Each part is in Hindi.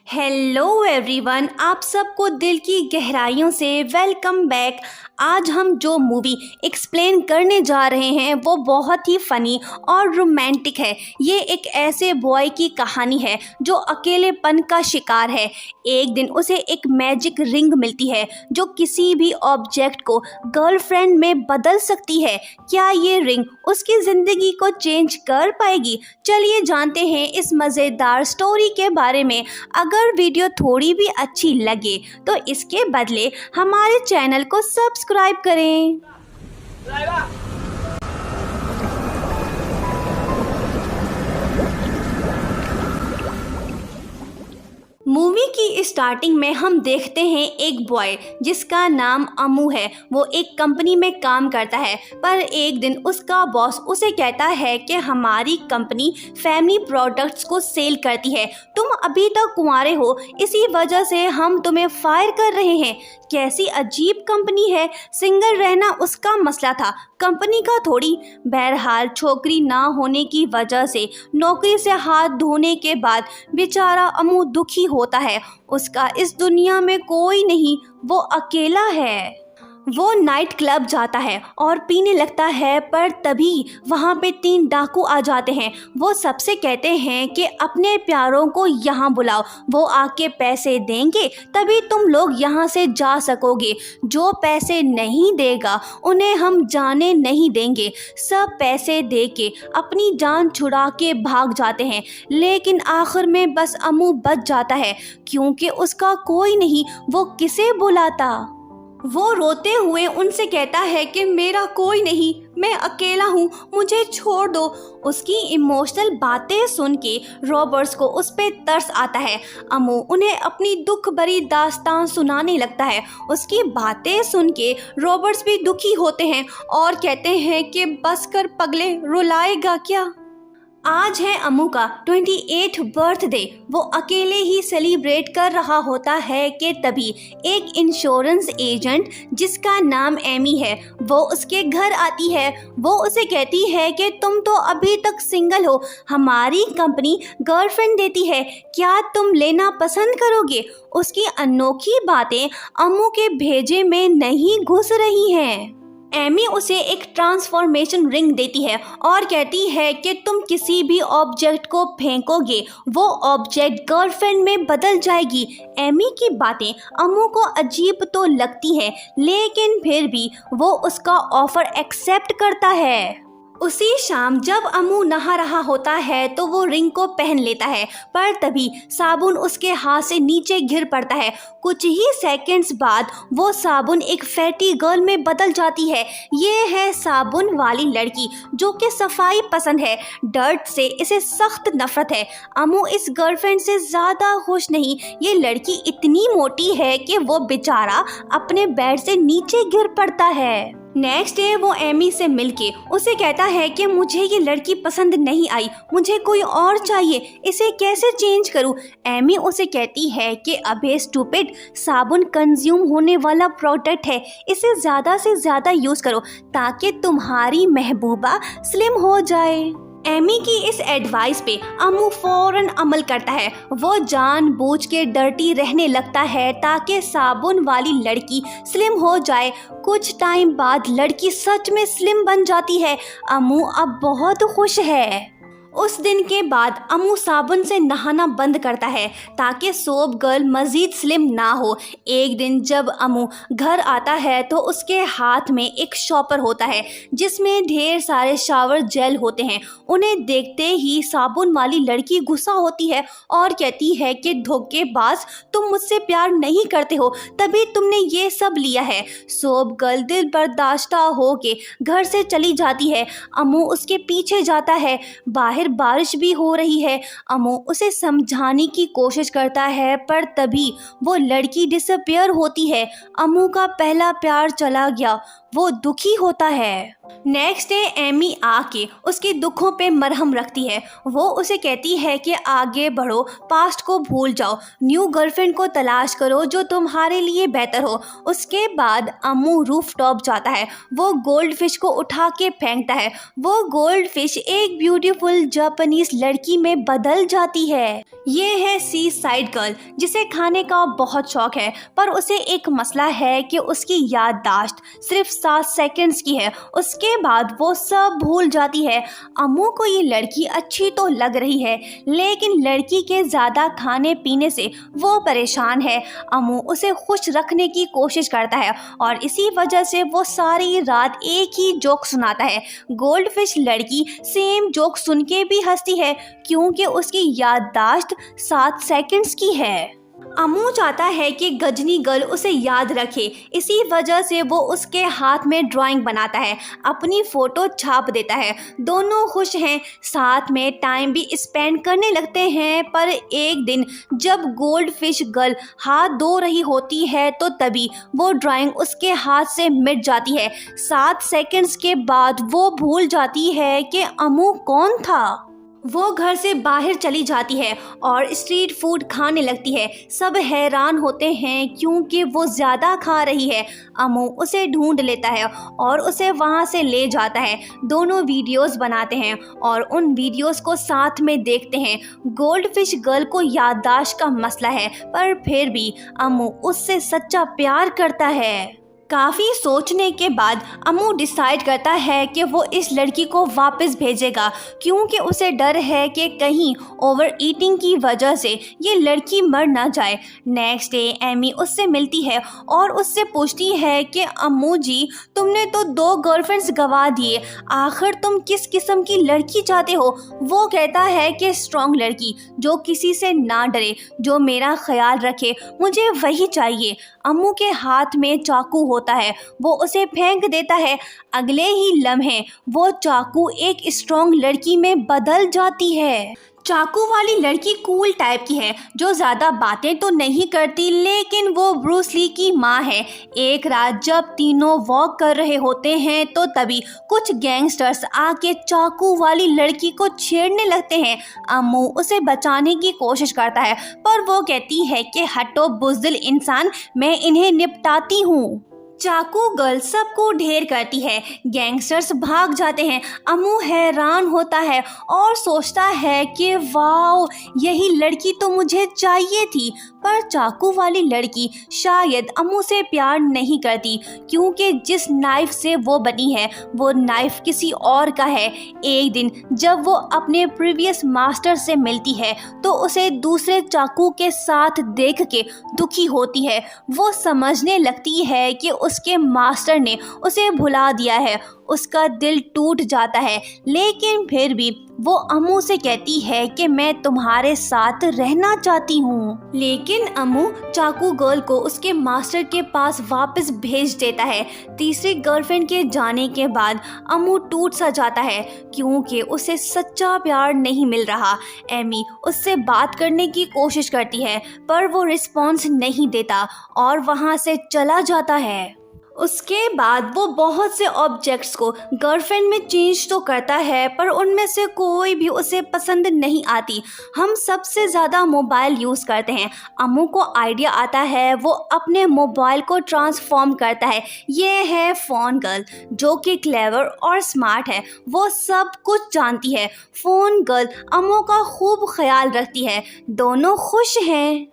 हेलो एवरीवन, आप सबको दिल की गहराइयों से वेलकम बैक। आज हम जो मूवी एक्सप्लेन करने जा रहे हैं वो बहुत ही फ़नी और रोमांटिक है। ये एक ऐसे बॉय की कहानी है जो अकेलेपन का शिकार है। एक दिन उसे एक मैजिक रिंग मिलती है जो किसी भी ऑब्जेक्ट को गर्लफ्रेंड में बदल सकती है। क्या ये रिंग उसकी ज़िंदगी को चेंज कर पाएगी? चलिए जानते हैं इस मज़ेदार स्टोरी के बारे में। अगर वीडियो थोड़ी भी अच्छी लगे तो इसके बदले हमारे चैनल को सब्सक्राइब करें। मूवी की स्टार्टिंग में हम देखते हैं एक बॉय जिसका नाम अमू है। वो एक कंपनी में काम करता है, पर एक दिन उसका बॉस उसे कहता है कि हमारी कंपनी फैमिली प्रोडक्ट्स को सेल करती है, तुम अभी तक कुंवारे हो, इसी वजह से हम तुम्हें फायर कर रहे हैं। कैसी अजीब कंपनी है, सिंगल रहना उसका मसला था, कंपनी का थोड़ी। बहरहाल छोकरी ना होने की वजह से नौकरी से हाथ धोने के बाद बेचारा अमू दुखी होता है। उसका इस दुनिया में कोई नहीं, वो अकेला है। वो नाइट क्लब जाता है और पीने लगता है, पर तभी वहाँ पे 3 डाकू आ जाते हैं। वो सबसे कहते हैं कि अपने प्यारों को यहाँ बुलाओ, वो आके पैसे देंगे तभी तुम लोग यहाँ से जा सकोगे। जो पैसे नहीं देगा उन्हें हम जाने नहीं देंगे। सब पैसे दे के अपनी जान छुड़ा के भाग जाते हैं, लेकिन आखिर में बस अमू बच जाता है क्योंकि उसका कोई नहीं, वो किसे बुलाता। वो रोते हुए उनसे कहता है कि मेरा कोई नहीं, मैं अकेला हूँ, मुझे छोड़ दो। उसकी इमोशनल बातें सुन के रॉबर्ट्स को उस पर तरस आता है। अमू उन्हें अपनी दुख भरी दास्तान सुनाने लगता है। उसकी बातें सुन के रॉबर्ट्स भी दुखी होते हैं और कहते हैं कि बस कर पगले, रुलाएगा क्या। आज है अमू का 28th बर्थडे। वो अकेले ही सेलिब्रेट कर रहा होता है कि तभी एक इंश्योरेंस एजेंट जिसका नाम एमी है वो उसके घर आती है। वो उसे कहती है कि तुम तो अभी तक सिंगल हो, हमारी कंपनी गर्लफ्रेंड देती है, क्या तुम लेना पसंद करोगे? उसकी अनोखी बातें अमू के भेजे में नहीं घुस रही हैं। एमी उसे एक ट्रांसफॉर्मेशन रिंग देती है और कहती है कि तुम किसी भी ऑब्जेक्ट को फेंकोगे वो ऑब्जेक्ट गर्लफ्रेंड में बदल जाएगी। एमी की बातें अमू को अजीब तो लगती हैं, लेकिन फिर भी वो उसका ऑफर एक्सेप्ट करता है। उसी शाम जब अमू नहा रहा होता है तो वो रिंग को पहन लेता है, पर तभी साबुन उसके हाथ से नीचे गिर पड़ता है। कुछ ही सेकंड्स बाद वो साबुन एक फैटी गर्ल में बदल जाती है। ये है साबुन वाली लड़की जो कि सफाई पसंद है, डर्ट से इसे सख्त नफरत है। अमू इस गर्लफ्रेंड से ज़्यादा खुश नहीं। ये लड़की इतनी मोटी है कि वो बेचारा अपने बेड से नीचे गिर पड़ता है। नेक्स्ट डे वो एमी से मिलके उसे कहता है कि मुझे ये लड़की पसंद नहीं आई, मुझे कोई और चाहिए, इसे कैसे चेंज करूं? एमी उसे कहती है कि अबे स्टूपिड, साबुन कंज्यूम होने वाला प्रोडक्ट है, इसे ज़्यादा से ज़्यादा यूज़ करो ताकि तुम्हारी महबूबा स्लिम हो जाए। एमी की इस एडवाइस पे अमू फौरन अमल करता है। वो जानबूझ के डर्टी रहने लगता है ताकि साबुन वाली लड़की स्लिम हो जाए। कुछ टाइम बाद लड़की सच में स्लिम बन जाती है। अमू अब बहुत खुश है। उस दिन के बाद अमू साबुन से नहाना बंद करता है ताकि सोप गर्ल मज़ीद स्लिम ना हो। एक दिन जब अमू घर आता है तो उसके हाथ में एक शॉपर होता है जिसमें ढेर सारे शावर जेल होते हैं। उन्हें देखते ही साबुन वाली लड़की गुस्सा होती है और कहती है कि धोखेबाज, तुम मुझसे प्यार नहीं करते हो तभी तुमने ये सब लिया है। सोप गर्ल दिल बर्दाश्ता हो के घर से चली जाती है। अमू उसके पीछे जाता है। बाहर बारिश भी हो रही है। अमू उसे समझाने की कोशिश करता है, पर तभी वो लड़की डिसअपीयर होती है। अमू का पहला प्यार चला गया। वो दुखी होता है। नेक्स्ट डे एमी आके उसके दुखों पे मरहम रखती है। वो उसे कहती है कि आगे बढ़ो, पास्ट को भूल जाओ, न्यू गर्लफ्रेंड को तलाश करो जो तुम्हारे लिए बेहतर हो। उसके बाद अम्मू रूफ टॉप जाता है। वो गोल्ड फिश को उठा के फेंकता है। वो गोल्ड फिश एक ब्यूटीफुल जापानीज लड़की में बदल जाती है। ये है सी साइड गर्ल, जिसे खाने का बहुत शौक है, पर उसे एक मसला है कि उसकी याददाश्त सिर्फ 7 सेकंड्स की है। उसके बाद वो सब भूल जाती है। अम्मू को ये लड़की अच्छी तो लग रही है, लेकिन लड़की के ज़्यादा खाने पीने से वो परेशान है। अम्मू उसे खुश रखने की कोशिश करता है और इसी वजह से वो सारी रात एक ही जोक सुनाता है। गोल्ड फिश लड़की सेम जोक सुन के भी हंसती है, क्योंकि उसकी याददाश्त 7 सेकंड्स की है। अम्मू चाहता है कि गजनी गर्ल उसे याद रखे, इसी वजह से वो उसके हाथ में ड्राइंग बनाता है, अपनी फ़ोटो छाप देता है। दोनों खुश हैं, साथ में टाइम भी स्पेंड करने लगते हैं। पर एक दिन जब गोल्ड फिश गर्ल हाथ धो रही होती है तो तभी वो ड्राइंग उसके हाथ से मिट जाती है। 7 सेकंड्स के बाद वो भूल जाती है कि अम्मू कौन था। वो घर से बाहर चली जाती है और स्ट्रीट फूड खाने लगती है। सब हैरान होते हैं क्योंकि वो ज़्यादा खा रही है। अम्मू उसे ढूंढ लेता है और उसे वहाँ से ले जाता है। दोनों वीडियोस बनाते हैं और उन वीडियोस को साथ में देखते हैं। गोल्ड फिश गर्ल को याददाश्त का मसला है, पर फिर भी अम्मू उससे सच्चा प्यार करता है। काफ़ी सोचने के बाद अम्मू डिसाइड करता है कि वो इस लड़की को वापस भेजेगा, क्योंकि उसे डर है कि कहीं ओवर ईटिंग की वजह से ये लड़की मर ना जाए। नेक्स्ट डे एमी उससे मिलती है और उससे पूछती है कि अम्मू जी, तुमने तो 2 गर्लफ्रेंड्स गंवा दिए, आखिर तुम किस किस्म की लड़की चाहते हो? वो कहता है कि स्ट्रॉन्ग लड़की जो किसी से ना डरे, जो मेरा ख्याल रखे, मुझे वही चाहिए। अम्मू के हाथ में चाकू होता है, वो उसे फेंक देता है। अगले ही लम्हे वो चाकू एक स्ट्रॉन्ग लड़की में बदल जाती है। चाकू वाली लड़की कूल टाइप की है, जो ज़्यादा बातें तो नहीं करती, लेकिन वो ब्रूस ली की माँ है। एक रात जब तीनों वॉक कर रहे होते हैं तो तभी कुछ गैंगस्टर्स आके चाकू वाली लड़की को छेड़ने लगते हैं। अम्मू उसे बचाने की कोशिश करता है, पर वो कहती है कि हटो बुज़दिल इंसान, मैं इन्हें निपटाती हूँ। चाकू गर्ल सबको ढेर करती है, गैंगस्टर्स भाग जाते हैं। अम्मू हैरान होता है और सोचता है कि वाओ, यही लड़की तो मुझे चाहिए थी। पर चाकू वाली लड़की शायद अम्मू से प्यार नहीं करती, क्योंकि जिस नाइफ से वो बनी है वो नाइफ किसी और का है। एक दिन जब वो अपने प्रीवियस मास्टर से मिलती है तो उसे दूसरे चाकू के साथ देख के दुखी होती है। वो समझने लगती है कि उसके मास्टर ने उसे भुला दिया है। उसका दिल टूट जाता है, लेकिन फिर भी वो अम्मू से कहती है कि मैं तुम्हारे साथ रहना चाहती हूँ। लेकिन अम्मू चाकू गर्ल को उसके मास्टर के पास वापस भेज देता है। तीसरी गर्लफ्रेंड के जाने के बाद अम्मू टूट सा जाता है, क्योंकि उसे सच्चा प्यार नहीं मिल रहा। एमी उससे बात करने की कोशिश करती है, पर वो रिस्पॉन्स नहीं देता और वहाँ से चला जाता है। उसके बाद वो बहुत से ऑब्जेक्ट्स को गर्लफ्रेंड में चेंज तो करता है, पर उनमें से कोई भी उसे पसंद नहीं आती। हम सबसे ज़्यादा मोबाइल यूज़ करते हैं। अम्मू को आइडिया आता है, वो अपने मोबाइल को ट्रांसफॉर्म करता है। ये है फ़ोन गर्ल, जो कि क्लेवर और स्मार्ट है। वो सब कुछ जानती है। फ़ोन गर्ल अम्मू का खूब ख्याल रखती है। दोनों खुश हैं।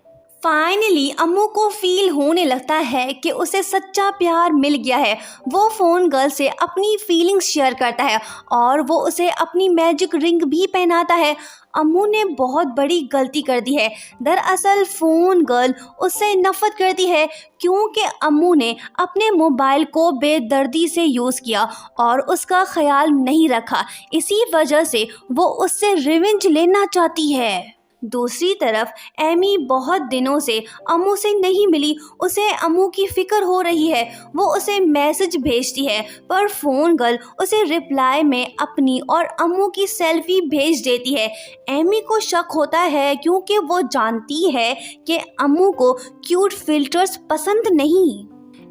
फाइनली अम्मू को फील होने लगता है कि उसे सच्चा प्यार मिल गया है। वो फ़ोन गर्ल से अपनी फीलिंग्स शेयर करता है और वो उसे अपनी मैजिक रिंग भी पहनाता है। अम्मू ने बहुत बड़ी गलती कर दी है। दरअसल फ़ोन गर्ल उससे नफ़रत करती है, क्योंकि अम्मू ने अपने मोबाइल को बेदर्दी से यूज़ किया और उसका ख्याल नहीं रखा। इसी वजह से वो उससे रिवेंज लेना चाहती है। दूसरी तरफ एमी बहुत दिनों से अम्मू से नहीं मिली। उसे अम्मू की फ़िक्र हो रही है। वो उसे मैसेज भेजती है, पर फ़ोन गर्ल उसे रिप्लाई में अपनी और अम्मू की सेल्फी भेज देती है। एमी को शक होता है, क्योंकि वो जानती है कि अम्मू को क्यूट फिल्टर्स पसंद नहीं।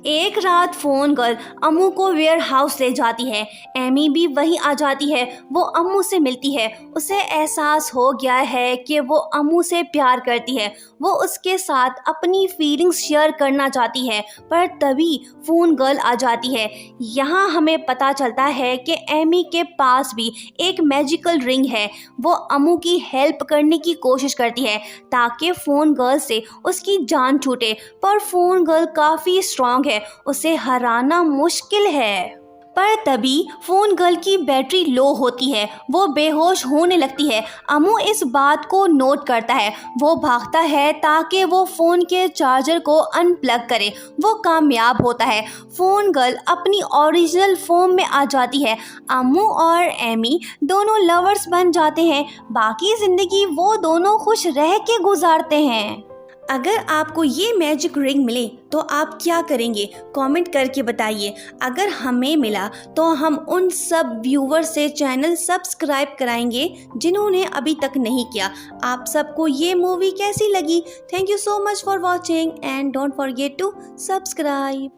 एक रात फोन गर्ल अम्मू को वेयर हाउस ले जाती है। एमी भी वहीं आ जाती है। वो अम्मू से मिलती है। उसे एहसास हो गया है कि वो अम्मू से प्यार करती है। वो उसके साथ अपनी फीलिंग्स शेयर करना चाहती है, पर तभी फोन गर्ल आ जाती है। यहाँ हमें पता चलता है कि एमी के पास भी एक मैजिकल रिंग है। वो अम्मू की हेल्प करने की कोशिश करती है ताकि फोन गर्ल से उसकी जान छूटे, पर फोन गर्ल काफ़ी स्ट्रांग है। उसे हराना मुश्किल है। पर तभी फोन गर्ल की बैटरी लो होती है। वो बेहोश होने लगती है। अम्मू इस बात को नोट करता है। वो भागता है ताकि वो फ़ोन के चार्जर को अनप्लग करे। वो कामयाब होता है। फ़ोन गर्ल अपनी ओरिजिनल फॉर्म में आ जाती है। अम्मू और एमी दोनों लवर्स बन जाते हैं। बाकी ज़िंदगी वो दोनों खुश रह के गुजारते हैं। अगर आपको ये मैजिक रिंग मिले तो आप क्या करेंगे? कमेंट करके बताइए। अगर हमें मिला तो हम उन सब व्यूवर से चैनल सब्सक्राइब कराएंगे जिन्होंने अभी तक नहीं किया। आप सबको ये मूवी कैसी लगी? Thank you so much for watching and don't forget to subscribe.